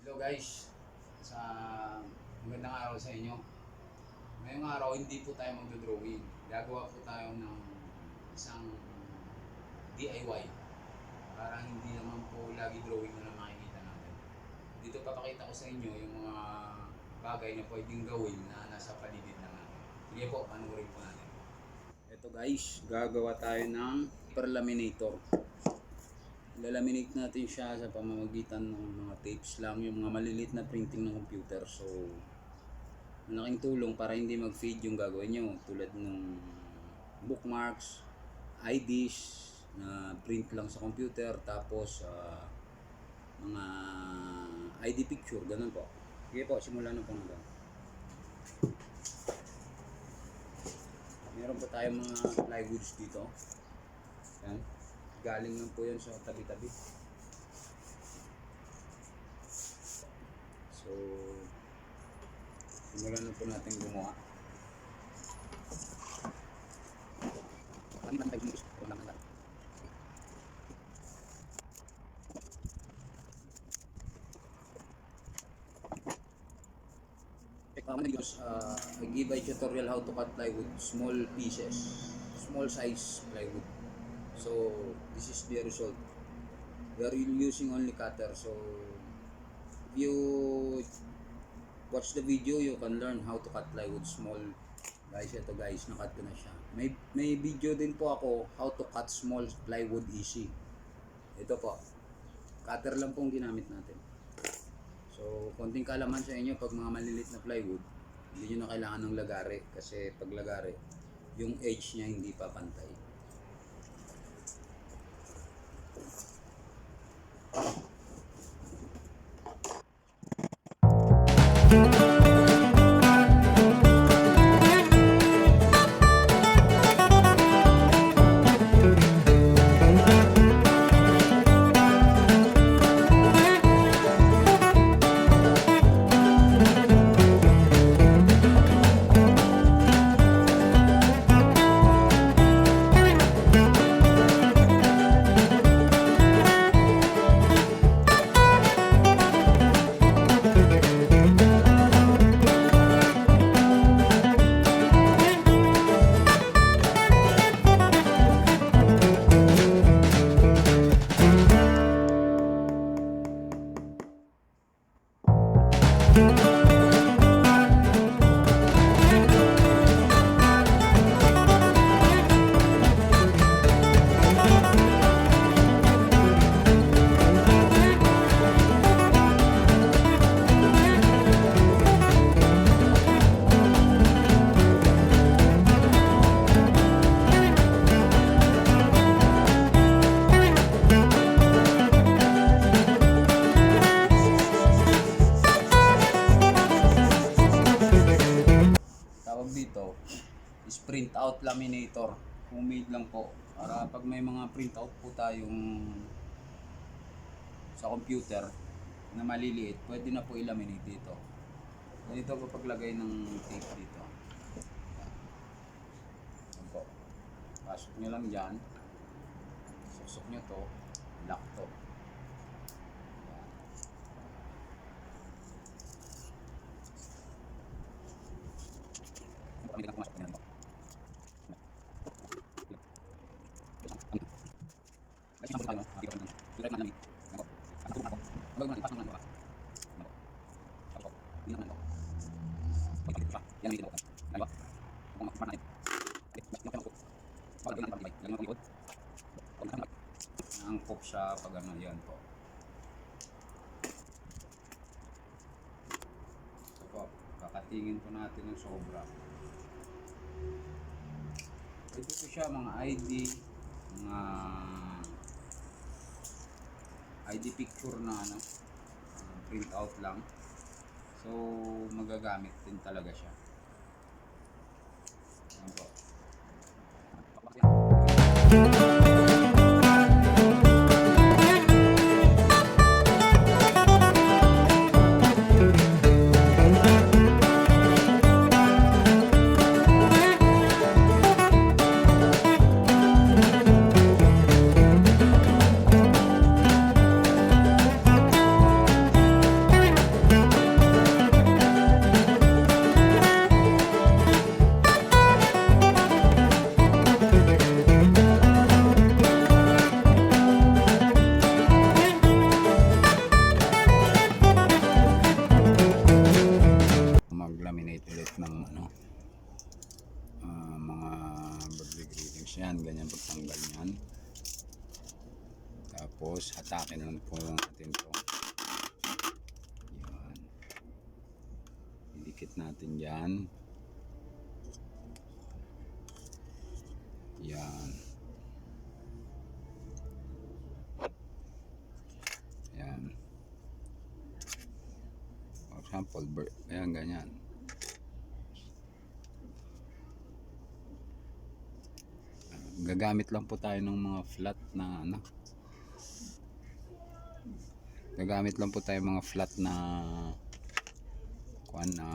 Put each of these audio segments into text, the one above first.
Hello guys, sa magandang araw sa inyo. Ngayong araw hindi po tayo magdodrawing. Gagawa po tayo ng isang DIY para hindi naman po lagi drawing na lang makikita natin. Dito papakita ko sa inyo yung mga bagay na pwedeng gawin na nasa paligid na natin. Sige po, panoorin po natin. Ito guys, gagawa tayo ng Laminator. Lalaminate natin siya sa pamamagitan ng mga tapes lang, yung mga maliliit na printing ng computer. So malaking tulong para hindi mag-fade yung gagawin nyo, tulad ng bookmarks, IDs na print lang sa computer, tapos mga ID picture, ganun po. Sige po, simulan na po natin. Meron po tayong mga plywoods dito. Yan. Galing lang po yan sa tabi-tabi. So, simulan na po natin gumawa. I give a tutorial how to cut plywood, small pieces, small size plywood. So this is the result. We are using only cutter. So if you watch the video, you can learn how to cut plywood small. Guys, ito guys, nakat ko na siya. May video din po ako how to cut small plywood easy. Ito po, cutter lang pong ginamit natin. So konting kaalaman sa inyo, pag mga malilit na plywood, hindi nyo na kailangan ng lagare, kasi pag lagare, yung edge niya hindi pa pantay. Dito is printout laminator, homemade lang po, para pag may mga printout po tayong sa computer na maliliit, pwede na po i-laminate dito. Ganito po paglagay ng tape dito. Yan po, pasok nyo lang dyan, susok nyo to, lock to. Ang pumasok na nito. Ay, siyang tayo, dito naman. Direct na namin. Ako. Ako na ako. Wag mo na ipasok na ako. Ako. Ako. Hindi naman ako. Ito siya. Yan dito ako. Ano ba? Ako makapar na ito. Okay, basta ako. Wala na pag-ibig. Lagyan mo likod. Kung saan angkop siya pag ano yan po. So po, kakatingin po natin ng sobra. Ito po siya, mga ID picture na ano, print out lang. So magagamit din talaga siya. Ayan po. Tapos hatakin lang po natin to. Yan. Idikit natin yan. Yan. Yan. For example, ayan, ganyan. Gagamit lang po tayo ng mga flat na ano. Gagamit lang po tayo mga flat na kuan na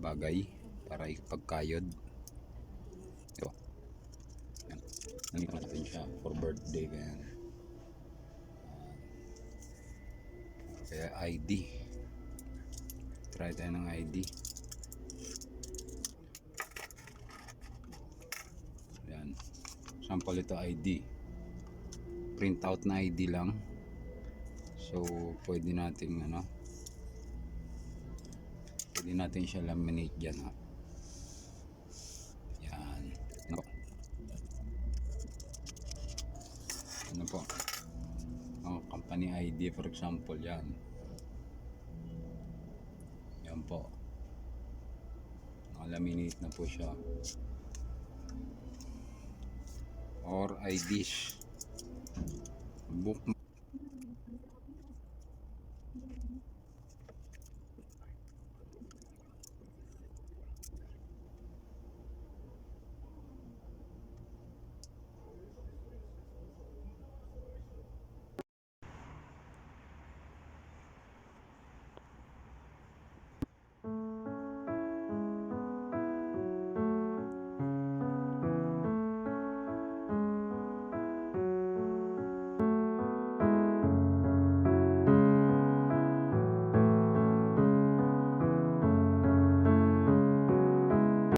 bagay para ipagkayod. Ito. Yan. Nandito natin siya for birthday ganyan. Kaya ID. Try tayo ng ID. Yan. Sample ito ID. Printout na ID lang. So pwede nating ano, pwede natin siya laminate dyan, ha. Yan. Ano po, ang company ID for example, yan. Yan po, nakalaminate na po siya. Or IDs, bookmarks.